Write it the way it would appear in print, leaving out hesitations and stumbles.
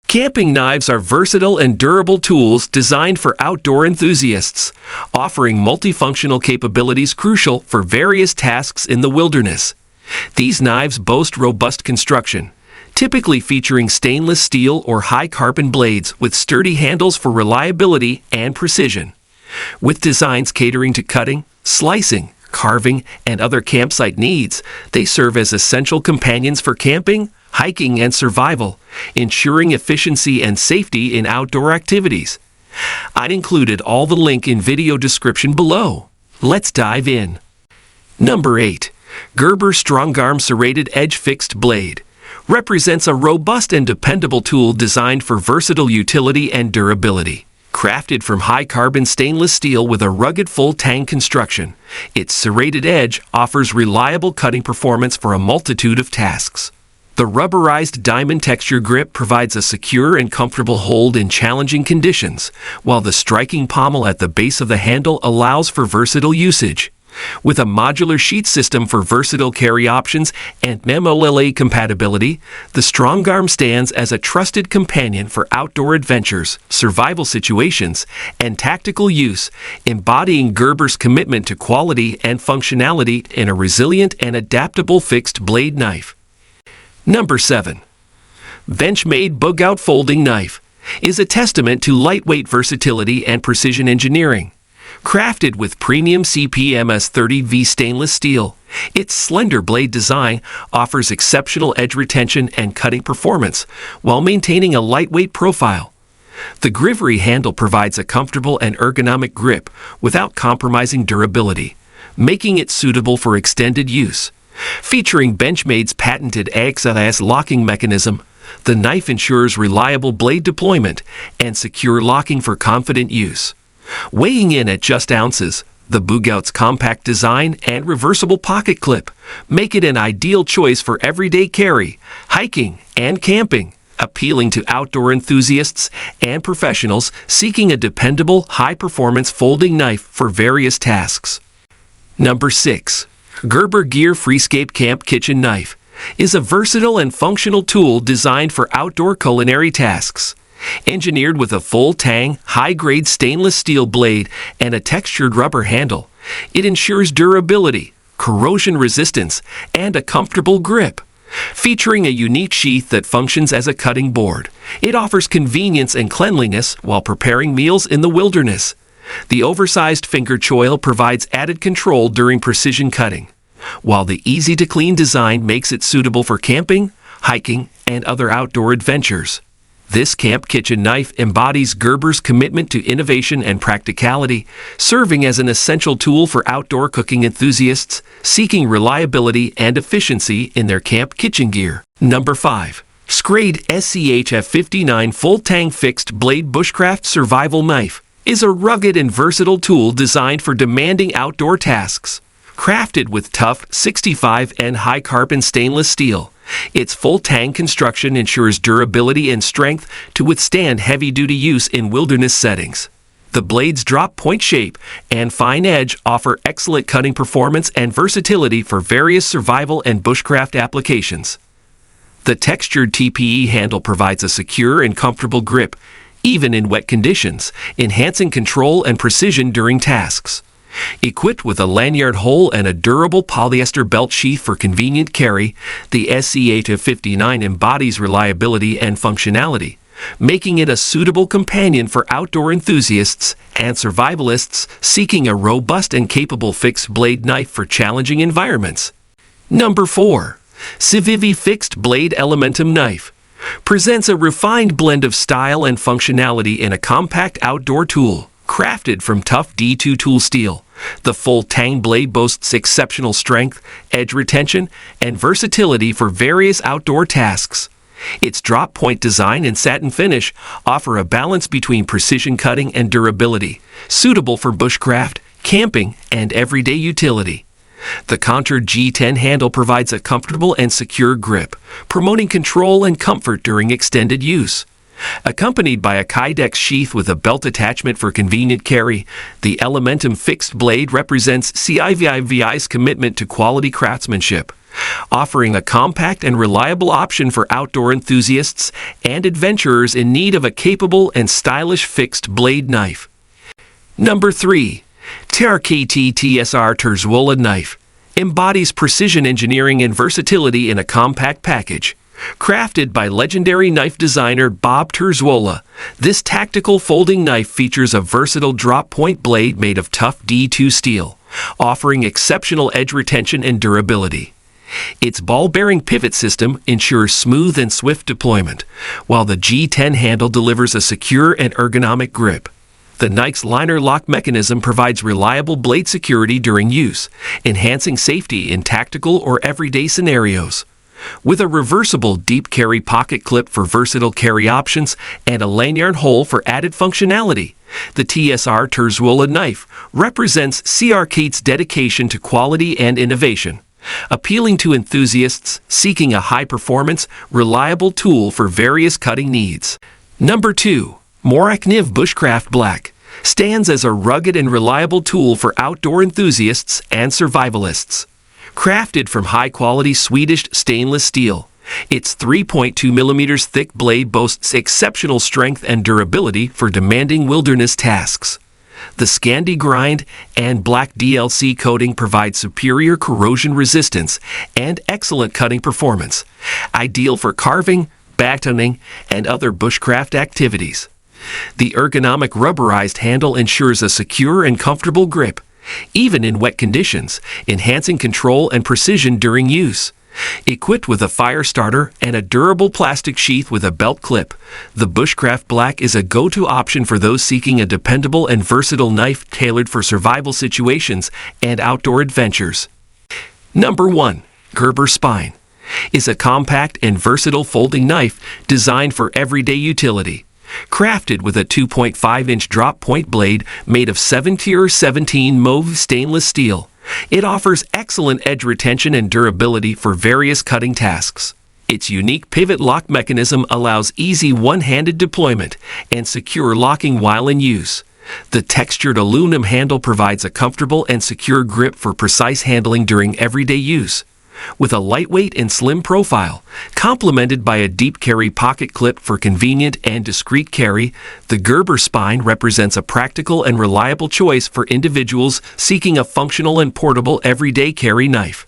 Camping knives are versatile and durable tools designed for outdoor enthusiasts, offering multifunctional capabilities crucial for various tasks in the wilderness. These knives boast robust construction, typically featuring stainless steel or high-carbon blades with sturdy handles for reliability and precision. With designs catering to cutting, slicing, carving, and other campsite needs, they serve as essential companions for camping, hiking, and survival, ensuring efficiency and safety in outdoor activities. I've included all the link in video description below. Let's dive in. Number 8. Gerber Strongarm Serrated Edge Fixed Blade represents a robust and dependable tool designed for versatile utility and durability. Crafted from high-carbon stainless steel with a rugged full Tang construction, its serrated edge offers reliable cutting performance for a multitude of tasks. The rubberized diamond texture grip provides a secure and comfortable hold in challenging conditions, while the striking pommel at the base of the handle allows for versatile usage. With a modular sheet system for versatile carry options and MOLA compatibility, the Strongarm stands as a trusted companion for outdoor adventures, survival situations, and tactical use, embodying Gerber's commitment to quality and functionality in a resilient and adaptable fixed blade knife. Number 7. Benchmade Bugout Folding Knife is a testament to lightweight versatility and precision engineering. Crafted with premium CPMS 30V stainless steel, its slender blade design offers exceptional edge retention and cutting performance while maintaining a lightweight profile. The Grivery handle provides a comfortable and ergonomic grip without compromising durability, making it suitable for extended use. Featuring Benchmade's patented AXLS locking mechanism, the knife ensures reliable blade deployment and secure locking for confident use. Weighing in at just ounces, the Bugout's compact design and reversible pocket clip make it an ideal choice for everyday carry, hiking, and camping, appealing to outdoor enthusiasts and professionals seeking a dependable, high-performance folding knife for various tasks. Number 6. Gerber Gear Freescape Camp Kitchen Knife is a versatile and functional tool designed for outdoor culinary tasks. Engineered with a full Tang, high-grade stainless steel blade and a textured rubber handle, it ensures durability, corrosion resistance, and a comfortable grip. Featuring a unique sheath that functions as a cutting board, it offers convenience and cleanliness while preparing meals in the wilderness. The oversized finger choil provides added control during precision cutting, while the easy-to-clean design makes it suitable for camping, hiking, and other outdoor adventures. This camp kitchen knife embodies Gerber's commitment to innovation and practicality, serving as an essential tool for outdoor cooking enthusiasts seeking reliability and efficiency in their camp kitchen gear. Number 5. Schrade SCHF59 Full Tang Fixed Blade Bushcraft Survival Knife is a rugged and versatile tool designed for demanding outdoor tasks. Crafted with tough 65N high-carbon stainless steel, its full Tang construction ensures durability and strength to withstand heavy-duty use in wilderness settings. The blade's drop-point shape and fine edge offer excellent cutting performance and versatility for various survival and bushcraft applications. The textured TPE handle provides a secure and comfortable grip, even in wet conditions, enhancing control and precision during tasks. Equipped with a lanyard hole and a durable polyester belt sheath for convenient carry, the SCHF59 embodies reliability and functionality, making it a suitable companion for outdoor enthusiasts and survivalists seeking a robust and capable fixed blade knife for challenging environments. Number 4. Civivi Fixed Blade Elementum Knife presents a refined blend of style and functionality in a compact outdoor tool. Crafted from tough D2 tool steel, the full Tang blade boasts exceptional strength, edge retention, and versatility for various outdoor tasks. Its drop-point design and satin finish offer a balance between precision cutting and durability, suitable for bushcraft, camping, and everyday utility. The contoured G10 handle provides a comfortable and secure grip, promoting control and comfort during extended use. Accompanied by a Kydex sheath with a belt attachment for convenient carry, the Elementum fixed blade represents Civivi's commitment to quality craftsmanship, offering a compact and reliable option for outdoor enthusiasts and adventurers in need of a capable and stylish fixed blade knife. Number 3. CRKT TSR Terzuola Knife embodies precision engineering and versatility in a compact package. Crafted by legendary knife designer Bob Terzuola, this tactical folding knife features a versatile drop-point blade made of tough D2 steel, offering exceptional edge retention and durability. Its ball-bearing pivot system ensures smooth and swift deployment, while the G10 handle delivers a secure and ergonomic grip. The knife's liner lock mechanism provides reliable blade security during use, enhancing safety in tactical or everyday scenarios. With a reversible deep carry pocket clip for versatile carry options and a lanyard hole for added functionality, the TSR Terzuola knife represents CRKT's dedication to quality and innovation, appealing to enthusiasts seeking a high-performance, reliable tool for various cutting needs. Number 2. Morakniv Bushcraft Black stands as a rugged and reliable tool for outdoor enthusiasts and survivalists. Crafted from high-quality Swedish stainless steel, its 3.2 mm thick blade boasts exceptional strength and durability for demanding wilderness tasks. The Scandi grind and black DLC coating provide superior corrosion resistance and excellent cutting performance, ideal for carving, batoning, and other bushcraft activities. The ergonomic rubberized handle ensures a secure and comfortable grip, even in wet conditions, enhancing control and precision during use. Equipped with a fire starter and a durable plastic sheath with a belt clip, the Bushcraft Black is a go-to option for those seeking a dependable and versatile knife tailored for survival situations and outdoor adventures. Number 1. Gerber Spine is a compact and versatile folding knife designed for everyday utility. Crafted with a 2.5-inch drop-point blade made of 7-tier-17 mauve stainless steel, it offers excellent edge retention and durability for various cutting tasks. Its unique pivot lock mechanism allows easy one-handed deployment and secure locking while in use. The textured aluminum handle provides a comfortable and secure grip for precise handling during everyday use. With a lightweight and slim profile, complemented by a deep carry pocket clip for convenient and discreet carry, the Gerber Spine represents a practical and reliable choice for individuals seeking a functional and portable everyday carry knife.